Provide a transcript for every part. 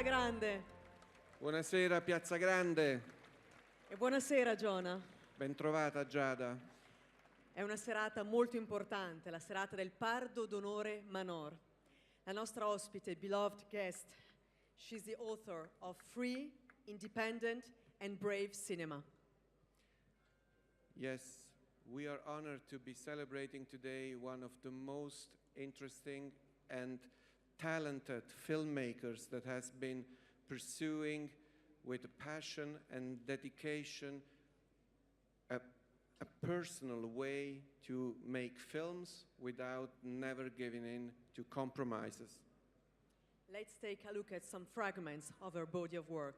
Grande. Buonasera Piazza Grande. E buonasera Giona. Bentrovata Giada. È una serata molto importante, la serata del Pardo d'onore Manor. La nostra ospite, beloved guest, she's the author of Free, Independent and Brave Cinema. Yes, we are honored to be celebrating today one of the most interesting and talented filmmakers that has been pursuing with a passion and dedication a personal way to make films without never giving in to compromises. Let's take a look at some fragments of her body of work.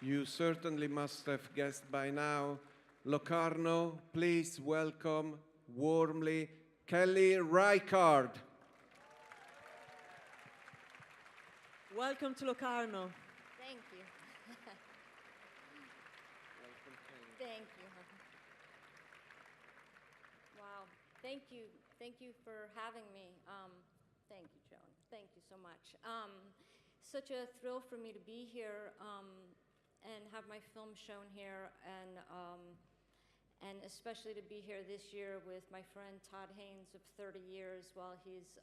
You certainly must have guessed by now, Locarno, please welcome warmly Kelly Reichardt. Welcome to Locarno. Thank you. Welcome, Kelly. Thank you. Wow. Thank you. Thank you for having me. Thank you, Joan. Thank you so much. Such a thrill for me to be here and have my film shown here, and especially to be here this year with my friend Todd Haynes of 30 years while he's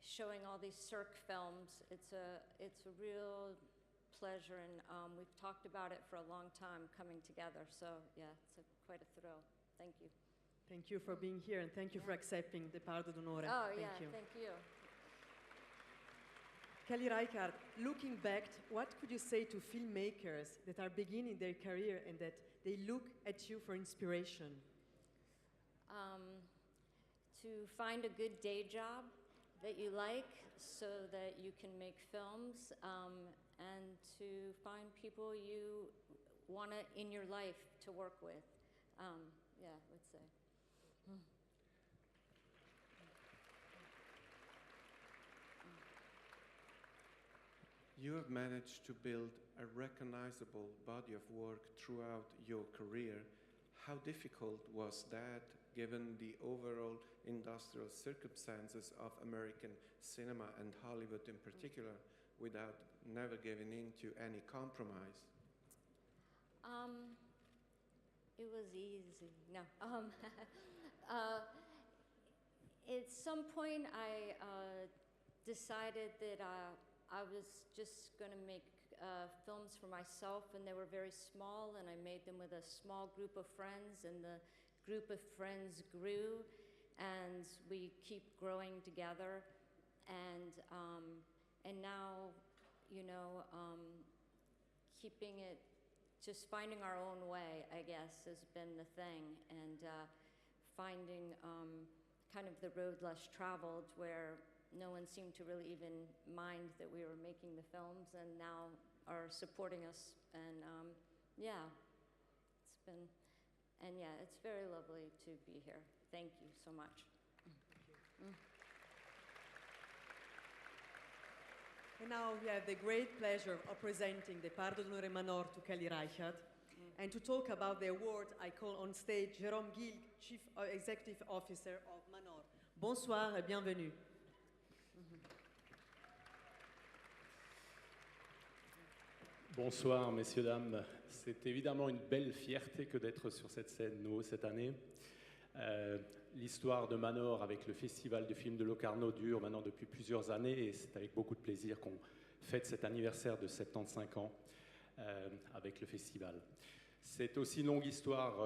showing all these Cirque films. It's a real pleasure, and we've talked about it for a long time coming together. So yeah, it's quite a thrill. Thank you. Thank you for being here, and thank you for accepting the Pardo d'onore. Oh thank yeah, you. thank you. Kelly Reichardt, looking back, what could you say to filmmakers that are beginning their career and that they look at you for inspiration? To find a good day job that you like so that you can make films, and to find people you want in your life to work with. Yeah, I would say. You have managed to build a recognizable body of work throughout your career. How difficult was that, given the overall industrial circumstances of American cinema and Hollywood in particular, without never giving in to any compromise? It was easy. No. some point, I decided that I was just going to make films for myself, and they were very small, and I made them with a small group of friends, and the group of friends grew, and we keep growing together, and now, you know, keeping it, just finding our own way, I guess, has been the thing, and finding kind of the road less traveled, where no one seemed to really even mind that we were making the films, and now are supporting us, and yeah, it's been, and yeah, it's very lovely to be here. Thank you so much. And now we have the great pleasure of presenting the Pardo d'Onore Manor to Kelly Reichardt. And to talk about the award, I call on stage Jérôme Gil, Chief Executive Officer of Manor. Bonsoir et bienvenue. Bonsoir, messieurs, dames. C'est évidemment une belle fierté que d'être sur cette scène, nous, cette année. L'histoire de Manor avec le Festival du film de Locarno dure maintenant depuis plusieurs années, et c'est avec beaucoup de plaisir qu'on fête cet anniversaire de 75 ans avec le festival. C'est aussi une longue histoire,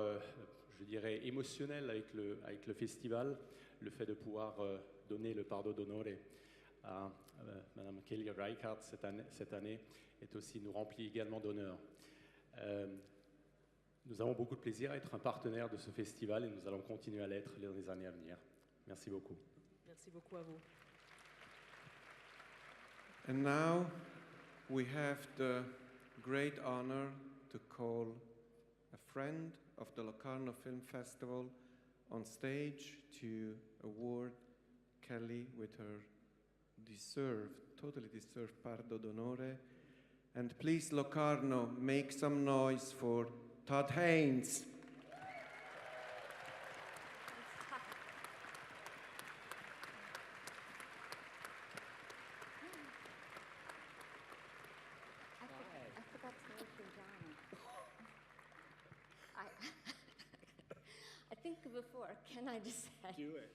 je dirais, émotionnelle avec le festival. Le fait de pouvoir donner le Pardo d'Onore à Madame Kelly Reichardt cette année est aussi, nous remplit également d'honneur. Nous avons beaucoup de plaisir à être un partenaire de ce festival, et nous allons continuer à l'être dans les années à venir. Merci beaucoup. Merci beaucoup à vous. And now we have the great honor to call a friend of the Locarno Film Festival on stage to award Kelly with her totally deserved Pardo d'Onore. And please, Locarno, make some noise for Todd Haynes. I forgot to mention Johnny. I think before, can I just say? Do it.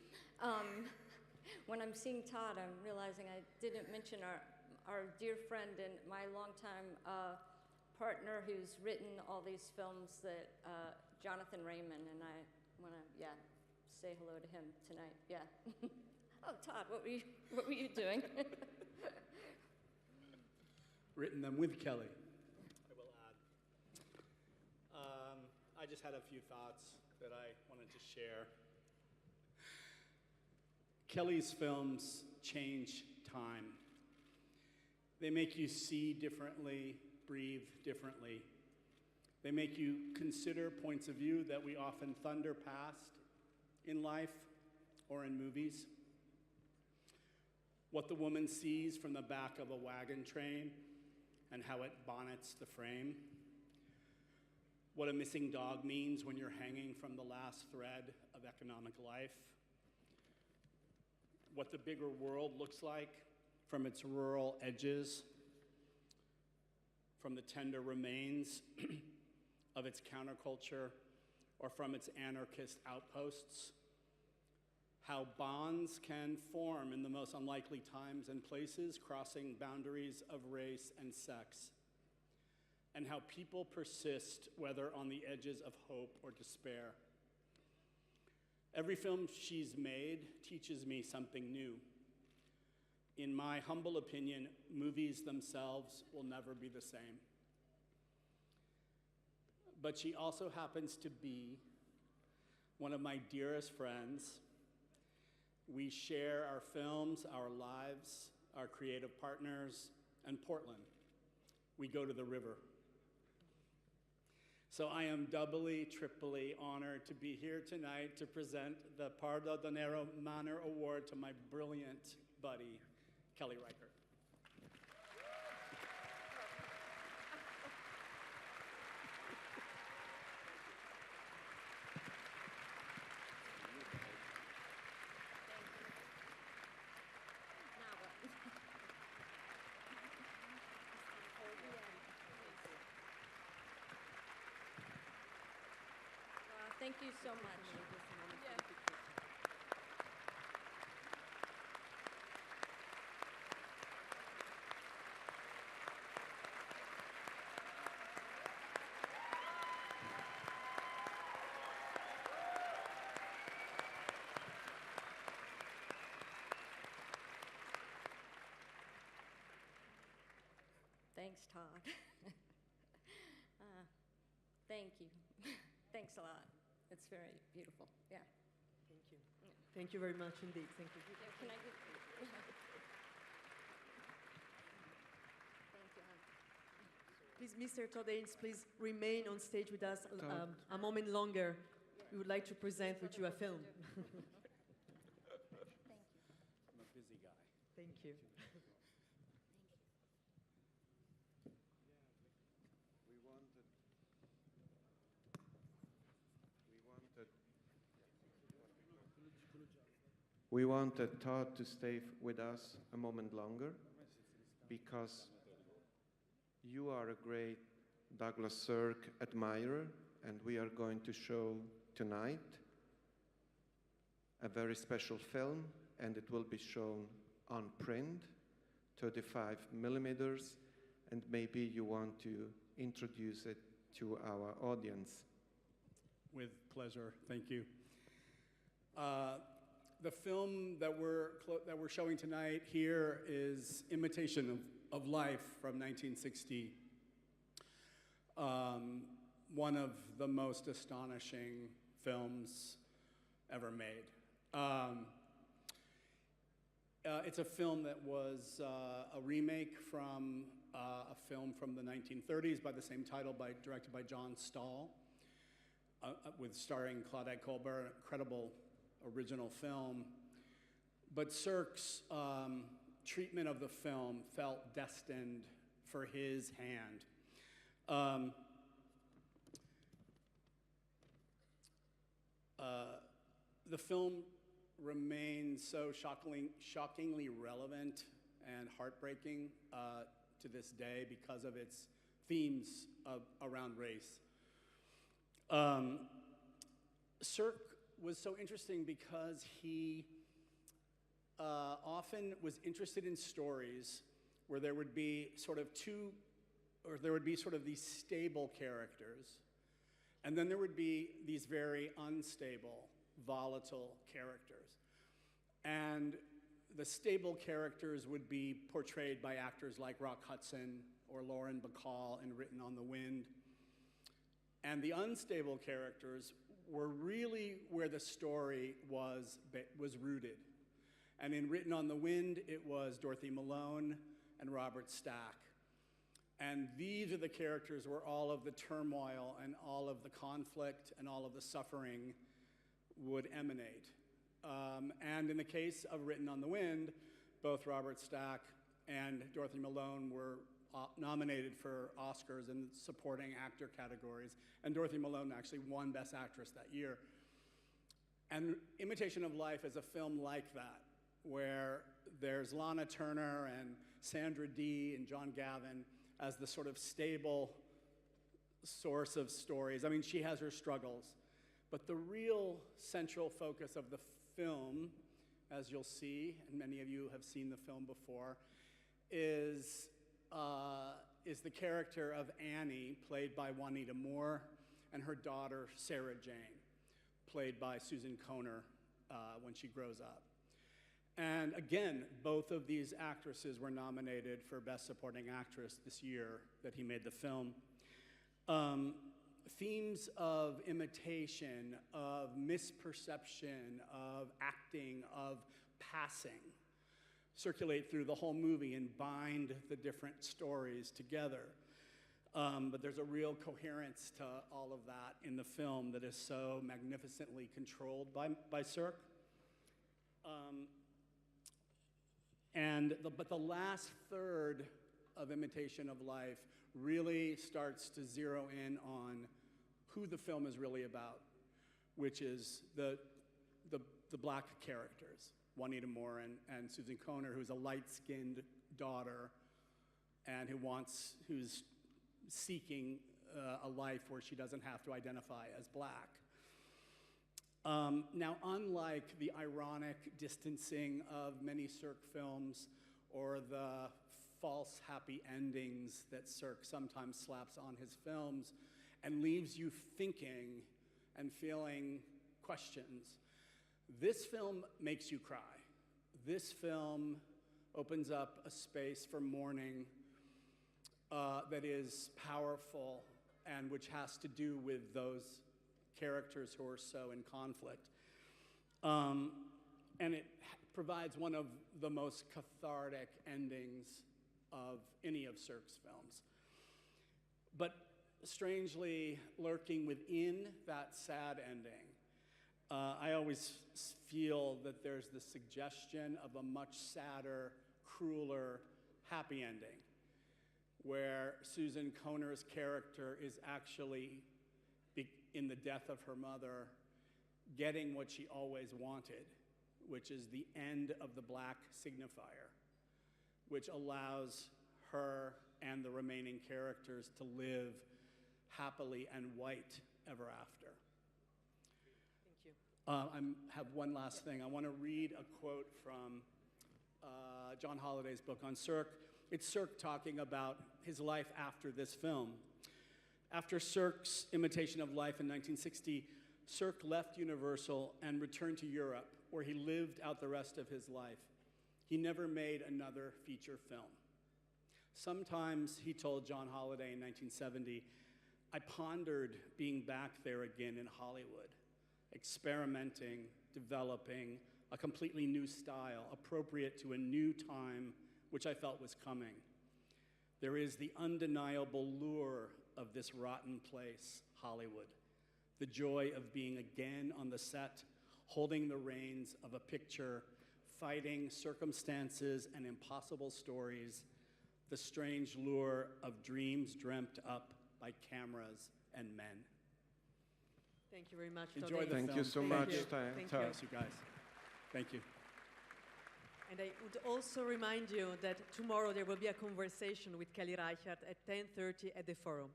When I'm seeing Todd, I'm realizing I didn't mention our dear friend and my longtime partner who's written all these films, that Jonathan Raymond, and I want to, say hello to him tonight. Yeah. Oh, Todd, what were you doing? Written them with Kelly, I will add. I just had a few thoughts that I wanted to share. Kelly's films change time. They make you see differently, breathe differently. They make you consider points of view that we often thunder past in life or in movies. What the woman sees from the back of a wagon train and how it bonnets the frame. What a missing dog means when you're hanging from the last thread of economic life. What the bigger world looks like from its rural edges, from the tender remains of its counterculture, or from its anarchist outposts. How bonds can form in the most unlikely times and places, crossing boundaries of race and sex. And how people persist, whether on the edges of hope or despair. Every film she's made teaches me something new. In my humble opinion, movies themselves will never be the same. But she also happens to be one of my dearest friends. We share our films, our lives, our creative partners, and Portland. We go to the river. So I am doubly, triply honored to be here tonight to present the Pardo d'Onore Manor Award to my brilliant buddy, Kelly Reichardt. Thank you so much. Thanks, Todd. Thank you. Thanks a lot. It's very beautiful. Yeah. Thank you. Thank you very much indeed. Thank you. Yeah, can I get... Thank you, Please, Mr. Todd Haynes, please remain on stage with us a moment longer. We would like to present with you a film. Thank you. I'm a busy guy. Thank you. We wanted Todd to stay with us a moment longer because you are a great Douglas Sirk admirer, and we are going to show tonight a very special film, and it will be shown on print, 35 millimeters, and maybe you want to introduce it to our audience. With pleasure, thank you. The film that we're showing tonight here is Imitation of Life from 1960. One of the most astonishing films ever made. It's a film that was a remake from a film from the 1930s by the same title, directed by John Stahl, with starring Claudette Colbert, incredible original film. But Sirk's treatment of the film felt destined for his hand. The film remains so shockingly relevant and heartbreaking to this day because of its themes around race. Sirk was so interesting because he often was interested in stories where there would be sort of these stable characters, and then there would be these very unstable, volatile characters. And the stable characters would be portrayed by actors like Rock Hudson or Lauren Bacall in Written on the Wind. And the unstable characters were really where the story was rooted. And in Written on the Wind, it was Dorothy Malone and Robert Stack. And these are the characters where all of the turmoil and all of the conflict and all of the suffering would emanate. And in the case of Written on the Wind, both Robert Stack and Dorothy Malone were nominated for Oscars in supporting actor categories, and Dorothy Malone actually won Best Actress that year. And Imitation of Life is a film like that, where there's Lana Turner and Sandra Dee and John Gavin as the sort of stable source of stories. I mean, she has her struggles, but the real central focus of the film, as you'll see, and many of you have seen the film before, is the character of Annie, played by Juanita Moore, and her daughter, Sarah Jane, played by Susan Kohner when she grows up. And again, both of these actresses were nominated for Best Supporting Actress this year that he made the film. Themes of imitation, of misperception, of acting, of passing circulate through the whole movie and bind the different stories together. But there's a real coherence to all of that in the film that is so magnificently controlled by Sirk. But the last third of Imitation of Life really starts to zero in on who the film is really about, which is the black characters, Juanita Moore and Susan Kohner, who's a light-skinned daughter and who's seeking a life where she doesn't have to identify as black. Now, unlike the ironic distancing of many Sirk films or the false happy endings that Sirk sometimes slaps on his films and leaves you thinking and feeling questions, this film makes you cry. This film opens up a space for mourning that is powerful and which has to do with those characters who are so in conflict. And it provides one of the most cathartic endings of any of Cirque's films. But strangely, lurking within that sad ending, I always feel that there's the suggestion of a much sadder, crueler, happy ending, where Susan Kohner's character is actually, in the death of her mother, getting what she always wanted, which is the end of the black signifier, which allows her and the remaining characters to live happily and white ever after. Thank you. I have one last thing. I want to read a quote from John Holliday's book on Cirque. It's Cirque talking about his life after this film. After Cirque's Imitation of Life in 1960, Cirque left Universal and returned to Europe, where he lived out the rest of his life. He never made another feature film. Sometimes, he told John Holliday in 1970, I pondered being back there again in Hollywood, experimenting, developing a completely new style, appropriate to a new time, which I felt was coming. There is the undeniable lure of this rotten place, Hollywood, the joy of being again on the set, holding the reins of a picture, fighting circumstances and impossible stories, the strange lure of dreams dreamt up by cameras and men. Thank you very much, Enjoy the Thank film. you so Thank much, you. Thank Thank Yes, you guys. Thank you. And I would also remind you that tomorrow there will be a conversation with Kelly Reichardt at 10:30 at the Forum.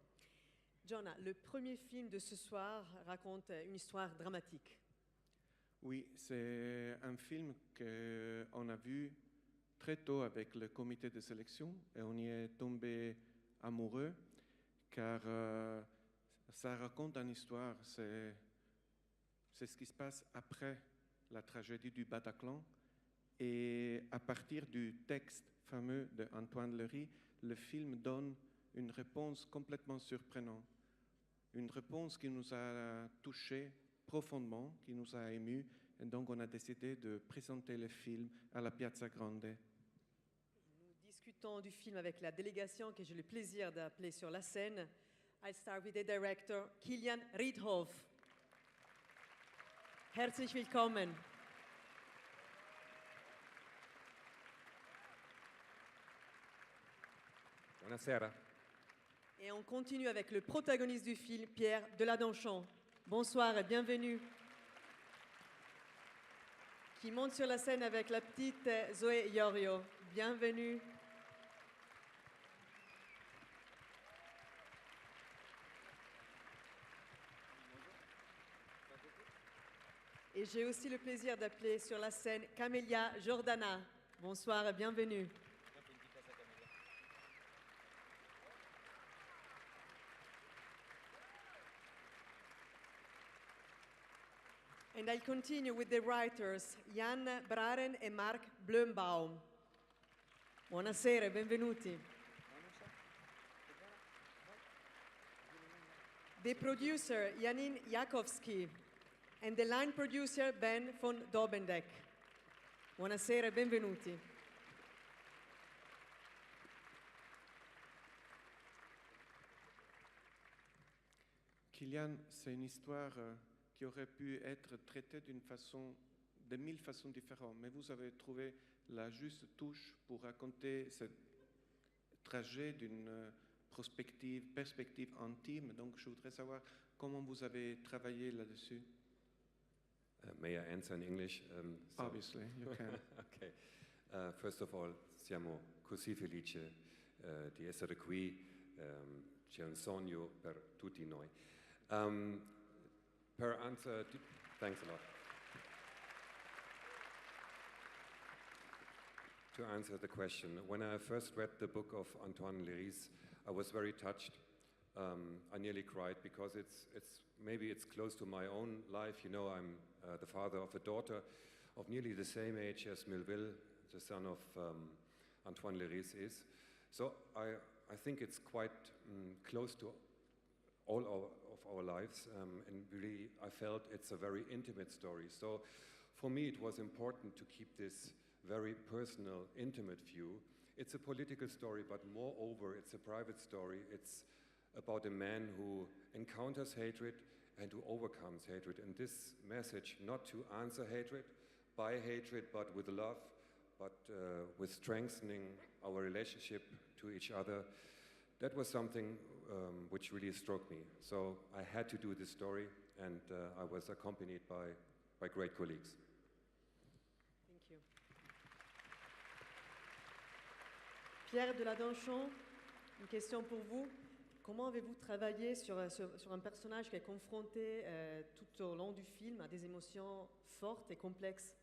Jonah, le premier film de ce soir raconte une histoire dramatique. Oui, c'est un film qu'on a vu très tôt avec le comité de sélection et on y est tombé amoureux car ça raconte une histoire, c'est ce qui se passe après la tragédie du Bataclan et à partir du texte fameux d'Antoine Léry, le film donne une réponse complètement surprenante, une réponse qui nous a touchés profondément, qui nous a émus, et donc on a décidé de présenter le film à la Piazza Grande. Nous discutons du film avec la délégation que j'ai le plaisir d'appeler sur la scène. I'll start with the director, Kilian Riedhoff. Herzlich willkommen. Buonasera. Et on continue avec le protagoniste du film, Pierre Deladonchamp. Bonsoir et bienvenue. Qui monte sur la scène avec la petite Zoé Iorio. Bienvenue. Et j'ai aussi le plaisir d'appeler sur la scène Camélia Jordana. Bonsoir et bienvenue. And I'll continue with the writers, Jan Braren e Mark Blumbaum. Buonasera e benvenuti. The producer, Janin Jakowski, and the line producer, Ben von Dobendek. Buonasera e benvenuti. Kilian, c'est une histoire qui aurait pu être traitée de mille façons différentes, mais vous avez trouvé la juste touche pour raconter ce trajet d'une perspective intime. Donc, je voudrais savoir comment vous avez travaillé là-dessus. May I answer in English? Obviously, you can. Okay. First of all, siamo così felici di essere qui. C'è un sogno per tutti noi. Per answer, thanks a lot. To answer the question, when I first read the book of Antoine Léry's, I was very touched. I nearly cried because maybe it's close to my own life. You know, I'm the father of a daughter of nearly the same age as Melville, the son of Antoine Léry's is. So I I think it's quite close to all of our lives, and really I felt it's a very intimate story. So for me it was important to keep this very personal, intimate view. It's a political story, but moreover it's a private story. It's about a man who encounters hatred and who overcomes hatred. And this message, not to answer hatred, by hatred, but with love, but with strengthening our relationship to each other, that was something which really struck me. So I had to do this story, and I was accompanied by great colleagues. Thank you. Pierre Deladanchon, une question pour vous. Comment avez-vous travaillé sur un personnage qui est confronté tout au long du film à des émotions fortes et complexes?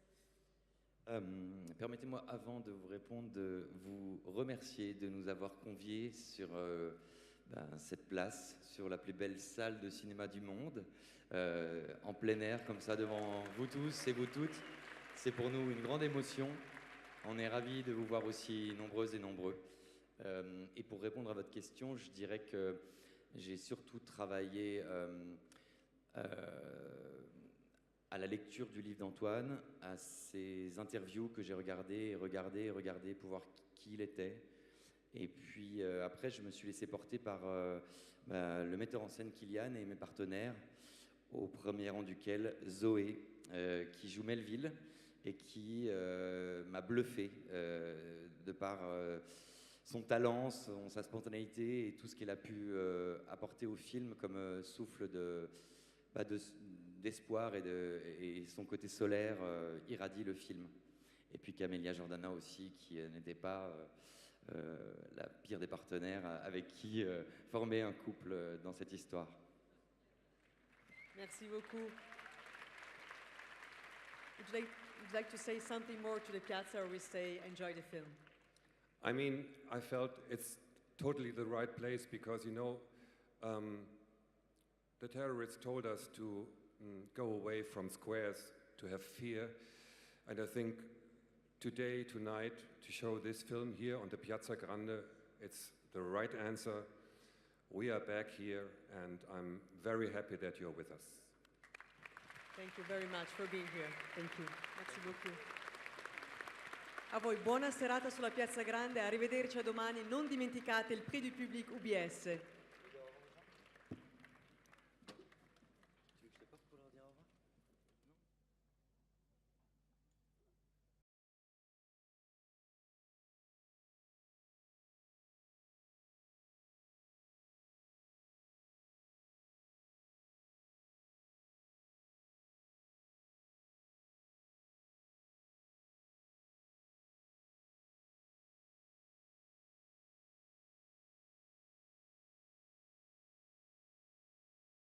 Permettez-moi, avant de vous répondre, de vous remercier de nous avoir conviés sur cette place, sur la plus belle salle de cinéma du monde, en plein air, comme ça, devant vous tous et vous toutes. C'est pour nous une grande émotion. On est ravis de vous voir aussi nombreuses et nombreux. Et pour répondre à votre question, je dirais que j'ai surtout travaillé à la lecture du livre d'Antoine, à ses interviews que j'ai regardées pour voir qui il était. Et puis après, je me suis laissé porter par le metteur en scène Kylian et mes partenaires, au premier rang duquel Zoé, qui joue Melville et qui m'a bluffé de par son talent, sa spontanéité et tout ce qu'elle a pu apporter au film comme souffle d'espoir et son côté solaire irradie le film. Et puis Camélia Jordana aussi, qui n'était pas la pire des partenaires avec qui former un couple dans cette histoire. Merci beaucoup. Would you like to say something more to the piazza, or we say enjoy the film? I mean, I felt it's totally the right place because, you know, the terrorists told us to go away from squares, to have fear. And I think today, tonight, to show this film here on the Piazza Grande, it's the right answer. We are back here, and I'm very happy that you're with us. Thank you very much for being here. Thank you. Merci beaucoup. A voi buona serata sulla Piazza Grande, arrivederci a domani. Non dimenticate il prix du public UBS.